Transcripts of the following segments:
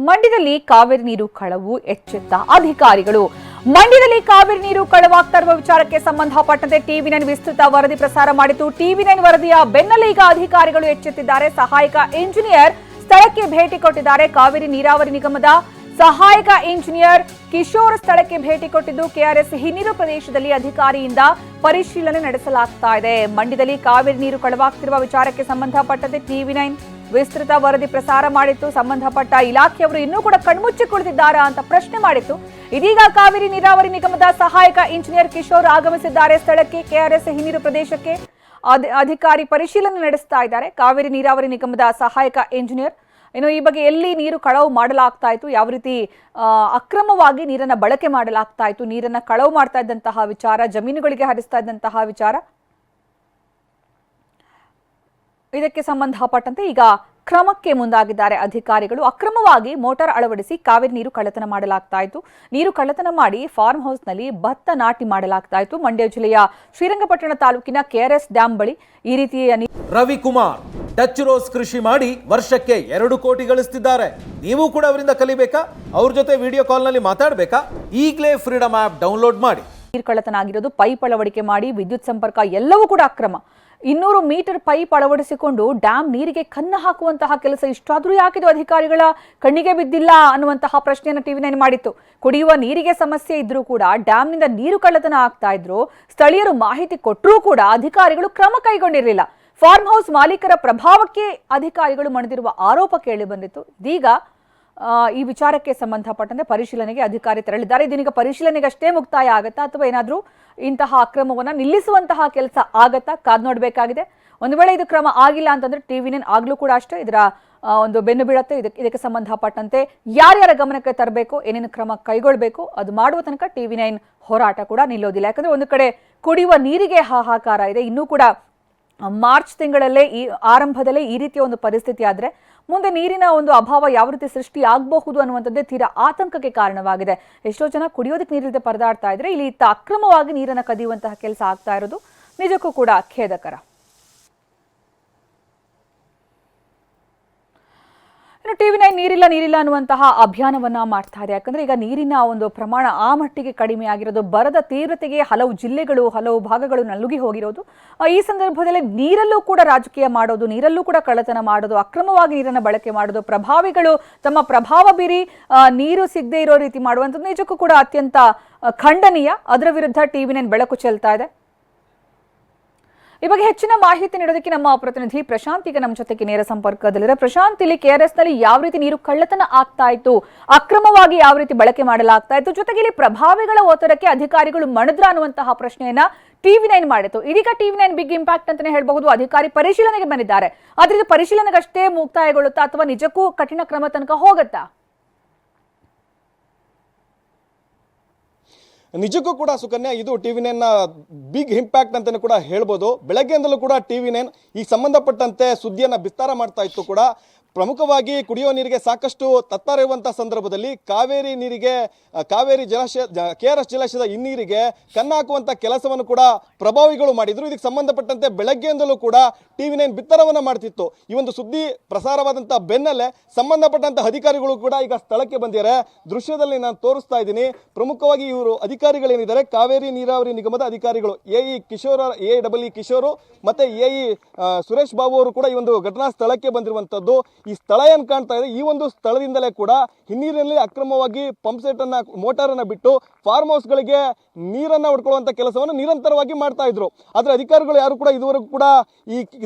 ಮಂಡ್ಯದಲ್ಲಿ ಕಾವೇರಿ ನೀರು ಕಳವು ಎಚ್ಚೆತ್ತ ಅಧಿಕಾರಿಗಳು. ಮಂಡ್ಯದಲ್ಲಿ ಕಾವೇರಿ ನೀರು ಕಳವಾಗ್ತಾ ಇರುವ ವಿಚಾರಕ್ಕೆ ಸಂಬಂಧಪಟ್ಟಂತೆ ಟಿವಿ9 ವಿಸ್ತೃತ ವರದಿ ಪ್ರಸಾರ ಮಾಡಿತು. ಟಿವಿ9 ವರದಿಯ ಬೆನ್ನಲ್ಲೇ ಈಗ ಅಧಿಕಾರಿಗಳು ಎಚ್ಚೆತ್ತಿದ್ದಾರೆ. ಸಹಾಯಕ ಇಂಜಿನಿಯರ್ ಸ್ಥಳಕ್ಕೆ ಭೇಟಿ ಕೊಟ್ಟಿದ್ದಾರೆ. ಕಾವೇರಿ ನೀರಾವರಿ ನಿಗಮದ ಸಹಾಯಕ ಇಂಜಿನಿಯರ್ ಕಿಶೋರ್ ಸ್ಥಳಕ್ಕೆ ಭೇಟಿ ಕೊಟ್ಟಿದ್ದು ಕೆಆರ್ಎಸ್ ಹಿನ್ನೀರು ಪ್ರದೇಶದಲ್ಲಿ ಅಧಿಕಾರಿಯಿಂದ ಪರಿಶೀಲನೆ ನಡೆಸಲಾಗ್ತಾ ಇದೆ. ಮಂಡ್ಯದಲ್ಲಿ ಕಾವೇರಿ ನೀರು ಕಳವಾಗ್ತಿರುವ ವಿಚಾರಕ್ಕೆ ಸಂಬಂಧಪಟ್ಟಂತೆ ಟಿವಿ9 ವಿಸ್ತೃತ ವರದಿ ಪ್ರಸಾರ ಮಾಡಿತ್ತು. ಸಂಬಂಧಪಟ್ಟ ಇಲಾಖೆಯವರು ಇನ್ನೂ ಕೂಡ ಕಣ್ಮುಚ್ಚಿ ಕುಳಿತಿದ್ದಾರಾ ಅಂತ ಪ್ರಶ್ನೆ ಮಾಡಿತ್ತು. ಇದೀಗ ಕಾವೇರಿ ನೀರಾವರಿ ನಿಗಮದ ಸಹಾಯಕ ಇಂಜಿನಿಯರ್ ಕಿಶೋರ್ ಆಗಮಿಸಿದ್ದಾರೆ ಸ್ಥಳಕ್ಕೆ. ಕೆಆರ್ಎಸ್ ಹಿನ್ನೀರು ಪ್ರದೇಶಕ್ಕೆ ಅಧಿಕಾರಿ ಪರಿಶೀಲನೆ ನಡೆಸ್ತಾ ಇದ್ದಾರೆ. ಕಾವೇರಿ ನೀರಾವರಿ ನಿಗಮದ ಸಹಾಯಕ ಇಂಜಿನಿಯರ್ ಇನ್ನು ಈ ಬಗ್ಗೆ ಎಲ್ಲಿ ನೀರು ಕಳವು ಮಾಡಲಾಗ್ತಾ ಇತ್ತು, ಯಾವ ರೀತಿ ಅಕ್ರಮವಾಗಿ ನೀರನ್ನ ಬಳಕೆ ಮಾಡಲಾಗ್ತಾ ಇತ್ತು, ನೀರನ್ನ ಕಳವು ಮಾಡ್ತಾ ಇದ್ದಂತಹ ವಿಚಾರ, ಜಮೀನುಗಳಿಗೆ ಹರಿಸ್ತಾ ಇದ್ದಂತಹ ವಿಚಾರ, ಇದಕ್ಕೆ ಸಂಬಂಧಪಟ್ಟಂತೆ ಈಗ ಕ್ರಮಕ್ಕೆ ಮುಂದಾಗಿದ್ದಾರೆ ಅಧಿಕಾರಿಗಳು. ಅಕ್ರಮವಾಗಿ ಮೋಟಾರ್ ಅಳವಡಿಸಿ ಕಾವೇರಿ ನೀರು ಕಳ್ಳತನ ಮಾಡಲಾಗ್ತಾ ಇತ್ತು. ನೀರು ಕಳ್ಳತನ ಮಾಡಿ ಫಾರ್ಮ್ ಹೌಸ್ನಲ್ಲಿ ಭತ್ತ ನಾಟಿ ಮಾಡಲಾಗ್ತಾ ಇತ್ತು. ಮಂಡ್ಯ ಜಿಲ್ಲೆಯ ಶ್ರೀರಂಗಪಟ್ಟಣ ತಾಲೂಕಿನ ಕೆಆರ್ಎಸ್ ಡ್ಯಾಂ ಬಳಿ ಈ ರೀತಿಯ ರವಿಕುಮಾರ್ ಟಚ್ ರೋಸ್ ಕೃಷಿ ಮಾಡಿ ವರ್ಷಕ್ಕೆ 2 ಕೋಟಿ ಗಳಿಸ್ತಿದ್ದಾರೆ. ನೀವು ಕೂಡ ಅವರಿಂದ ಕಲಿಬೇಕಾ? ಅವ್ರ ಜೊತೆ ವಿಡಿಯೋ ಕಾಲ್ನಲ್ಲಿ ಮಾತಾಡಬೇಕಾ? ಈಗಲೇ ಫ್ರೀಡಮ್ ಆಪ್ ಡೌನ್ಲೋಡ್ ಮಾಡಿ. ನೀರು ಕಳ್ಳತನ ಆಗಿರೋದು, ಪೈಪ್ ಅಳವಡಿಕೆ ಮಾಡಿ ವಿದ್ಯುತ್ ಸಂಪರ್ಕ ಎಲ್ಲವೂ ಕೂಡ ಅಕ್ರಮ. 200 ಮೀಟರ್ ಪೈಪ್ ಅಳವಡಿಸಿಕೊಂಡು ಡ್ಯಾಂ ನೀರಿಗೆ ಕನ್ನ ಹಾಕುವಂತಹ ಕೆಲಸ ಇಷ್ಟಾದ್ರೂ ಯಾಕಿದು ಅಧಿಕಾರಿಗಳ ಕಣ್ಣಿಗೆ ಬಿದ್ದಿಲ್ಲ ಅನ್ನುವಂತಹ ಪ್ರಶ್ನೆಯನ್ನು ಟಿವಿ9 ಮಾಡಿತ್ತು. ಕುಡಿಯುವ ನೀರಿಗೆ ಸಮಸ್ಯೆ ಇದ್ರೂ ಕೂಡ ಡ್ಯಾಂನಿಂದ ನೀರು ಕಳ್ಳತನ ಆಗ್ತಾ ಇದ್ರು. ಸ್ಥಳೀಯರು ಮಾಹಿತಿ ಕೊಟ್ಟರೂ ಕೂಡ ಅಧಿಕಾರಿಗಳು ಕ್ರಮ ಕೈಗೊಂಡಿರಲಿಲ್ಲ. ಫಾರ್ಮ್ ಹೌಸ್ ಮಾಲೀಕರ ಪ್ರಭಾವಕ್ಕೆ ಅಧಿಕಾರಿಗಳು ಮಣಿದಿರುವ ಆರೋಪ ಕೇಳಿ ಬಂದಿತ್ತು. ಇದೀಗ ಈ ವಿಚಾರಕ್ಕೆ ಸಂಬಂಧಪಟ್ಟಂತೆ ಪರಿಶೀಲನೆಗೆ ಅಧಿಕಾರಿ ತೆರಳಿದ್ದಾರೆ. ಇದೀಗ ಪರಿಶೀಲನೆಗಷ್ಟೇ ಮುಕ್ತಾಯ ಆಗತ್ತಾ ಅಥವಾ ಏನಾದರೂ ಇಂತಹ ಅಕ್ರಮವನ್ನ ನಿಲ್ಲಿಸುವಂತಹ ಕೆಲಸ ಆಗತ್ತಾ ಕಾದ್ ನೋಡಬೇಕಾಗಿದೆ. ಒಂದು ವೇಳೆ ಇದು ಕ್ರಮ ಆಗಿಲ್ಲ ಅಂತಂದ್ರೆ ಟಿವಿ9 ಆಗ್ಲೂ ಕೂಡ ಅಷ್ಟೇ ಇದರ ಒಂದು ಬೆನ್ನು ಬೀಳತ್ತೆ. ಇದಕ್ಕೆ ಸಂಬಂಧಪಟ್ಟಂತೆ ಯಾರ್ಯಾರ ಗಮನಕ್ಕೆ ತರಬೇಕು, ಏನೇನು ಕ್ರಮ ಕೈಗೊಳ್ಳಬೇಕು ಅದು ಮಾಡುವ ತನಕ ಟಿವಿ9 ಹೋರಾಟ ಕೂಡ ನಿಲ್ಲೋದಿಲ್ಲ. ಯಾಕಂದ್ರೆ ಒಂದು ಕಡೆ ಕುಡಿಯುವ ನೀರಿಗೆ ಹಾಹಾಕಾರ ಇದೆ. ಇನ್ನೂ ಕೂಡ ಮಾರ್ಚ್ ತಿಂಗಳಲ್ಲೇ ಈ ಆರಂಭದಲ್ಲೇ ಈ ರೀತಿಯ ಒಂದು ಪರಿಸ್ಥಿತಿ ಆದ್ರೆ ಮುಂದೆ ನೀರಿನ ಒಂದು ಅಭಾವ ಯಾವ ರೀತಿ ಸೃಷ್ಟಿ ಆಗಬಹುದು ಅನ್ನುವಂಥದ್ದೇ ತೀರಾ ಆತಂಕಕ್ಕೆ ಕಾರಣವಾಗಿದೆ. ಎಷ್ಟೋ ಜನ ಕುಡಿಯೋದಕ್ಕೆ ನೀರಿಲ್ಲದೆ ಪರದಾಡ್ತಾ ಇದ್ರೆ ಇಲ್ಲಿ ಅಕ್ರಮವಾಗಿ ನೀರನ್ನು ಕದಿಯುವಂತಹ ಕೆಲಸ ಆಗ್ತಾ ಇರೋದು ನಿಜಕ್ಕೂ ಕೂಡ ಖೇದಕರ. ಇನ್ನು ಟಿವಿ9 ನೀರಿಲ್ಲ ಅನ್ನುವಂತಹ ಅಭಿಯಾನವನ್ನ ಮಾಡ್ತಾ ಇದೆ. ಯಾಕಂದ್ರೆ ಈಗ ನೀರಿನ ಒಂದು ಪ್ರಮಾಣ ಆ ಮಟ್ಟಿಗೆ ಕಡಿಮೆ ಆಗಿರೋದು, ಬರದ ತೀವ್ರತೆಗೆ ಹಲವು ಜಿಲ್ಲೆಗಳು ಹಲವು ಭಾಗಗಳು ನಲುಗಿ ಹೋಗಿರೋದು. ಈ ಸಂದರ್ಭದಲ್ಲಿ ನೀರಲ್ಲೂ ಕೂಡ ರಾಜಕೀಯ ಮಾಡೋದು, ನೀರಲ್ಲೂ ಕೂಡ ಕಳ್ಳತನ ಮಾಡೋದು, ಅಕ್ರಮವಾಗಿ ನೀರನ್ನು ಬಳಕೆ ಮಾಡೋದು, ಪ್ರಭಾವಿಗಳು ತಮ್ಮ ಪ್ರಭಾವ ಬೀರಿ ನೀರು ಸಿಗದೆ ಇರೋ ರೀತಿ ಮಾಡುವಂಥದ್ದು ನಿಜಕ್ಕೂ ಕೂಡ ಅತ್ಯಂತ ಖಂಡನೀಯ. ಅದರ ವಿರುದ್ಧ ಟಿವಿ9 ಬೆಳಕು ಚೆಲ್ತಾ ಇದೆ. ಈ ಬಗ್ಗೆ ಹೆಚ್ಚಿನ ಮಾಹಿತಿ ನೀಡೋದಕ್ಕೆ ನಮ್ಮ ಪ್ರತಿನಿಧಿ ಪ್ರಶಾಂತ್ ಈಗ ನಮ್ಮ ಜೊತೆಗೆ ನೇರ ಸಂಪರ್ಕದಲ್ಲಿದ್ದಾರೆ. ಪ್ರಶಾಂತ್, ಇಲ್ಲಿ ಕೆಆರ್ಎಸ್ ನಲ್ಲಿ ಯಾವ ರೀತಿ ನೀರು ಕಳ್ಳತನ ಆಗ್ತಾ ಇತ್ತು, ಅಕ್ರಮವಾಗಿ ಯಾವ ರೀತಿ ಬಳಕೆ ಮಾಡಲಾಗ್ತಾ ಇತ್ತು, ಜೊತೆಗೆ ಇಲ್ಲಿ ಪ್ರಭಾವಿಗಳ ಒತ್ತಡಕ್ಕೆ ಅಧಿಕಾರಿಗಳು ಮಣಿದ್ರ ಅನ್ನುವಂತಹ ಪ್ರಶ್ನೆಯನ್ನ ಟಿವಿ9 ಮಾಡಿತ್ತು. ಇದೀಗ ಟಿವಿ9 ಬಿಗ್ ಇಂಪ್ಯಾಕ್ಟ್ ಅಂತಾನೆ ಹೇಳಬಹುದು. ಅಧಿಕಾರಿ ಪರಿಶೀಲನೆಗೆ ಬಂದಿದ್ದಾರೆ. ಆದ್ರೆ ಇದು ಪರಿಶೀಲನೆಗಷ್ಟೇ ಮುಕ್ತಾಯಗೊಳ್ಳುತ್ತಾ ಅಥವಾ ನಿಜಕ್ಕೂ ಕಠಿಣ ಕ್ರಮ ತನಕ ಹೋಗುತ್ತಾ? ನಿಜಕ್ಕೂ ಕೂಡ ಸುಕನ್ಯಾ, ಇದು ಟಿವಿ9 ಬಿಗ್ ಇಂಪ್ಯಾಕ್ಟ್ ಅಂತಾನೆ ಕೂಡ ಹೇಳ್ಬೋದು. ಬೆಳಗ್ಗೆಯಿಂದಲೂ ಕೂಡ ಟಿವಿ9 ಈ ಸಂಬಂಧಪಟ್ಟಂತೆ ಸುದ್ದಿಯನ್ನ ಬಿಸ್ತಾರ ಮಾಡ್ತಾ ಇತ್ತು ಕೂಡ. ಪ್ರಮುಖವಾಗಿ ಕುಡಿಯುವ ನೀರಿಗೆ ಸಾಕಷ್ಟು ತತ್ತರ ಇರುವಂತಹ ಸಂದರ್ಭದಲ್ಲಿ ಕಾವೇರಿ ನೀರಿಗೆ, ಕಾವೇರಿ ಜಲಾಶಯ, ಕೆಆರ್ಎಸ್ ಜಲಾಶಯದ ಹಿನ್ನೀರಿಗೆ ಕನ್ನ ಹಾಕುವಂತ ಕೆಲಸವನ್ನು ಕೂಡ ಪ್ರಭಾವಿಗಳು ಮಾಡಿದ್ರು. ಇದಕ್ಕೆ ಸಂಬಂಧಪಟ್ಟಂತೆ ಬೆಳಗ್ಗೆಯಿಂದಲೂ ಕೂಡ ಟಿವಿ9 ಬಿತ್ತರವನ್ನ ಮಾಡ್ತಿತ್ತು. ಈ ಒಂದು ಸುದ್ದಿ ಪ್ರಸಾರವಾದಂತಹ ಬೆನ್ನಲ್ಲೇ ಸಂಬಂಧಪಟ್ಟಂತ ಅಧಿಕಾರಿಗಳು ಕೂಡ ಈಗ ಸ್ಥಳಕ್ಕೆ ಬಂದಿದ್ದಾರೆ. ದೃಶ್ಯದಲ್ಲಿ ನಾನು ತೋರಿಸ್ತಾ ಇದ್ದೀನಿ. ಪ್ರಮುಖವಾಗಿ ಇವರು ಅಧಿಕಾರಿಗಳೇನಿದ್ದಾರೆ, ಕಾವೇರಿ ನೀರಾವರಿ ನಿಗಮದ ಅಧಿಕಾರಿಗಳು ಎಇ ಕಿಶೋರ್, ಎಇ ಕಿಶೋರ್ ಮತ್ತೆ ಎಇ ಸುರೇಶ್ ಬಾಬು ಅವರು ಕೂಡ ಈ ಒಂದು ಘಟನಾ ಸ್ಥಳಕ್ಕೆ ಬಂದಿರುವಂತದ್ದು. ಈ ಸ್ಥಳ ಏನ್ ಕಾಣ್ತಾ ಇದೆ, ಈ ಒಂದು ಸ್ಥಳದಿಂದಲೇ ಕೂಡ ಹಿನ್ನೀರಿನಲ್ಲಿ ಅಕ್ರಮವಾಗಿ ಪಂಪ್ ಸೆಟ್ ಅನ್ನ, ಮೋಟಾರ್ ಅನ್ನ ಬಿಟ್ಟು ಫಾರ್ಮ್ ಹೌಸ್ ಗಳಿಗೆ ನೀರನ್ನ ಹೊಡ್ಕೊಳ್ಳುವಂತ ಕೆಲಸವನ್ನು ನಿರಂತರವಾಗಿ ಮಾಡ್ತಾ ಇದ್ರು. ಆದ್ರೆ ಅಧಿಕಾರಿಗಳು ಯಾರು ಕೂಡ ಇದುವರೆಗೂ ಕೂಡ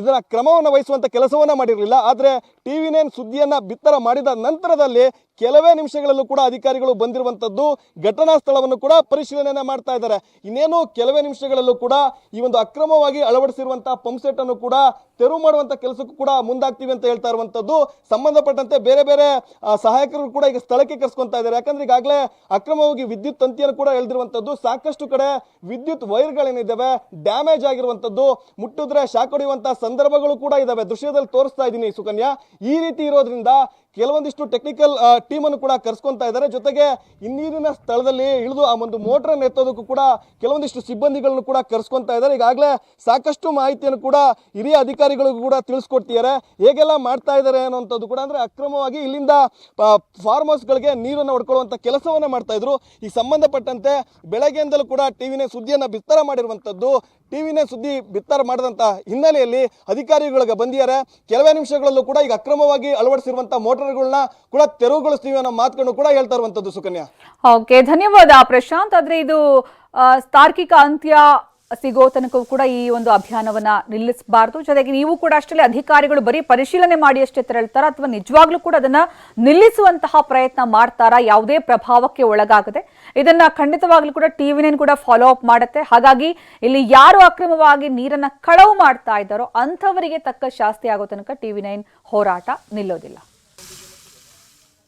ಇದರ ಕ್ರಮವನ್ನು ವಹಿಸುವಂತ ಕೆಲಸವನ್ನ ಮಾಡಿರಲಿಲ್ಲ. ಆದ್ರೆ ಟಿವಿ9 ಸುದ್ದಿಯನ್ನ ಬಿತ್ತರ ಮಾಡಿದ ನಂತರದಲ್ಲಿ ಕೆಲವೇ ನಿಮಿಷಗಳಲ್ಲೂ ಕೂಡ ಅಧಿಕಾರಿಗಳು ಬಂದಿರುವಂತದ್ದು. ಘಟನಾ ಸ್ಥಳವನ್ನು ಕೂಡ ಪರಿಶೀಲನೆ ಮಾಡ್ತಾ ಇದ್ದಾರೆ. ಇನ್ನೇನು ಕೆಲವೇ ನಿಮಿಷಗಳಲ್ಲೂ ಕೂಡ ಈ ಒಂದು ಅಕ್ರಮವಾಗಿ ಅಳವಡಿಸಿರುವಂತಹ ಪಂಪ್ ಸೆಟ್ ಅನ್ನು ಕೂಡ ತೆರವು ಮಾಡುವಂತ ಕೆಲಸಕ್ಕೂ ಕೂಡ ಮುಂದಾಗ್ತೀವಿ ಅಂತ ಹೇಳ್ತಾ ಇರುವಂತದ್ದು. ಸಂಬಂಧಪಟ್ಟಂತೆ ಬೇರೆ ಬೇರೆ ಸಹಾಯಕರು ಕೂಡ ಈಗ ಸ್ಥಳಕ್ಕೆ ಕರೆಸ್ಕೊಂತಾ ಇದ್ದಾರೆ. ಯಾಕಂದ್ರೆ ಈಗಾಗಲೇ ಅಕ್ರಮವಾಗಿ ವಿದ್ಯುತ್ ತಂತಿಯನ್ನು ಕೂಡ ಎಳೆದಿರುವಂತದ್ದು. ಸಾಕಷ್ಟು ಕಡೆ ವಿದ್ಯುತ್ ವೈರ್ಗಳೇನಿದ್ದಾವೆ ಡ್ಯಾಮೇಜ್ ಆಗಿರುವಂತದ್ದು, ಮುಟ್ಟಿದ್ರೆ ಶಾಕ್ ಹೊಡೆಯುವಂತಹ ಸಂದರ್ಭಗಳು ಕೂಡ ಇದಾವೆ. ದೃಶ್ಯದಲ್ಲಿ ತೋರಿಸ್ತಾ ಇದ್ದೀನಿ ಸುಕನ್ಯಾ. ಈ ರೀತಿ ಇರೋದ್ರಿಂದ ಕೆಲವೊಂದಿಷ್ಟು ಟೆಕ್ನಿಕಲ್ ಟೀಮ್ ಅನ್ನು ಕೂಡ ಕರ್ಸ್ಕೊಂತಾ ಇದ್ದಾರೆ. ಜೊತೆಗೆ ನೀರಿನ ಸ್ಥಳದಲ್ಲಿ ಇಳಿದು ಆ ಒಂದು ಮೋಟರ್ ಅನ್ನು ಎತ್ತೋದಕ್ಕೂ ಕೂಡ ಕೆಲವೊಂದಿಷ್ಟು ಸಿಬ್ಬಂದಿಗಳನ್ನು ಕೂಡ ಕರ್ಸ್ಕೊಂತಾ ಇದ್ದಾರೆ. ಈಗಾಗಲೇ ಸಾಕಷ್ಟು ಮಾಹಿತಿಯನ್ನು ಕೂಡ ಹಿರಿಯ ಅಧಿಕಾರಿಗಳಿಗೂ ಕೂಡ ತಿಳಿಸ್ಕೊಡ್ತಿದ್ದಾರೆ, ಹೇಗೆಲ್ಲ ಮಾಡ್ತಾ ಇದ್ದಾರೆ ಅನ್ನುವಂಥದ್ದು ಕೂಡ. ಅಂದ್ರೆ ಅಕ್ರಮವಾಗಿ ಇಲ್ಲಿಂದ ಫಾರ್ಮ್ ಹೌಸ್ಗಳಿಗೆ ನೀರನ್ನು ಹೊಡ್ಕೊಳ್ಳುವಂತ ಕೆಲಸವನ್ನ ಮಾಡ್ತಾ ಇದ್ರು. ಈ ಸಂಬಂಧಪಟ್ಟಂತೆ ಬೆಳಗ್ಗೆಯಿಂದಲೂ ಕೂಡ ಟಿವಿನೇ ಸುದ್ದಿಯನ್ನ ಬಿತ್ತರ ಮಾಡಿರುವಂತದ್ದು. ಟಿವಿನೇ ಸುದ್ದಿ ಬಿತ್ತರ ಮಾಡಿದಂತ ಹಿನ್ನೆಲೆಯಲ್ಲಿ ಅಧಿಕಾರಿಗಳಿಗೆ ಬಂದಿದ್ದಾರೆ. ಕೆಲವೇ ನಿಮಿಷಗಳಲ್ಲೂ ಕೂಡ ಈಗ ಅಕ್ರಮವಾಗಿ ಅಳವಡಿಸಿರುವಂತಹ ಮೋಟಾರ್ಗಳನ್ನ ಕೂಡ ತೆರವುಗೊಳಿಸ್ತೀವಿ ಅನ್ನೋ ಮಾತುಗಳನ್ನು ಕೂಡ ಹೇಳ್ತಾ ಇರುವಂತದ್ದು. ಸುಕನ್ಯಾ, ಓಕೆ, ಧನ್ಯವಾದ ಪ್ರಶಾಂತ್. ಆದ್ರೆ ಇದು ತಾರ್ಕಿಕ ಅಂತ್ಯ ಸಿಗೋ ತನಕ ಕೂಡ ಈ ಒಂದು ಅಭಿಯಾನವನ್ನ ನಿಲ್ಲಿಸಬಾರದು. ಜೊತೆಗೆ ನೀವು ಕೂಡ ಅಷ್ಟೇ ಅಧಿಕಾರಿಗಳು ಬರೀ ಪರಿಶೀಲನೆ ಮಾಡಿ ಅಷ್ಟೇ ತೆರಳ್ತಾರ ಅಥವಾ ನಿಜವಾಗ್ಲೂ ಕೂಡ ಅದನ್ನ ನಿಲ್ಲಿಸುವಂತಹ ಪ್ರಯತ್ನ ಮಾಡ್ತಾರಾ, ಯಾವುದೇ ಪ್ರಭಾವಕ್ಕೆ ಒಳಗಾಗದೆ? ಇದನ್ನ ಖಂಡಿತವಾಗ್ಲೂ ಕೂಡ ಟಿವಿ9 ಕೂಡ ಫಾಲೋ ಅಪ್ ಮಾಡುತ್ತೆ. ಹಾಗಾಗಿ ಇಲ್ಲಿ ಯಾರು ಅಕ್ರಮವಾಗಿ ನೀರನ್ನ ಕಳವು ಮಾಡ್ತಾ ಇದ್ದಾರೋ ಅಂಥವರಿಗೆ ತಕ್ಕ ಶಾಸ್ತಿ ಆಗೋ ತನಕ ಟಿವಿ9 ಹೋರಾಟ ನಿಲ್ಲೋದಿಲ್ಲ.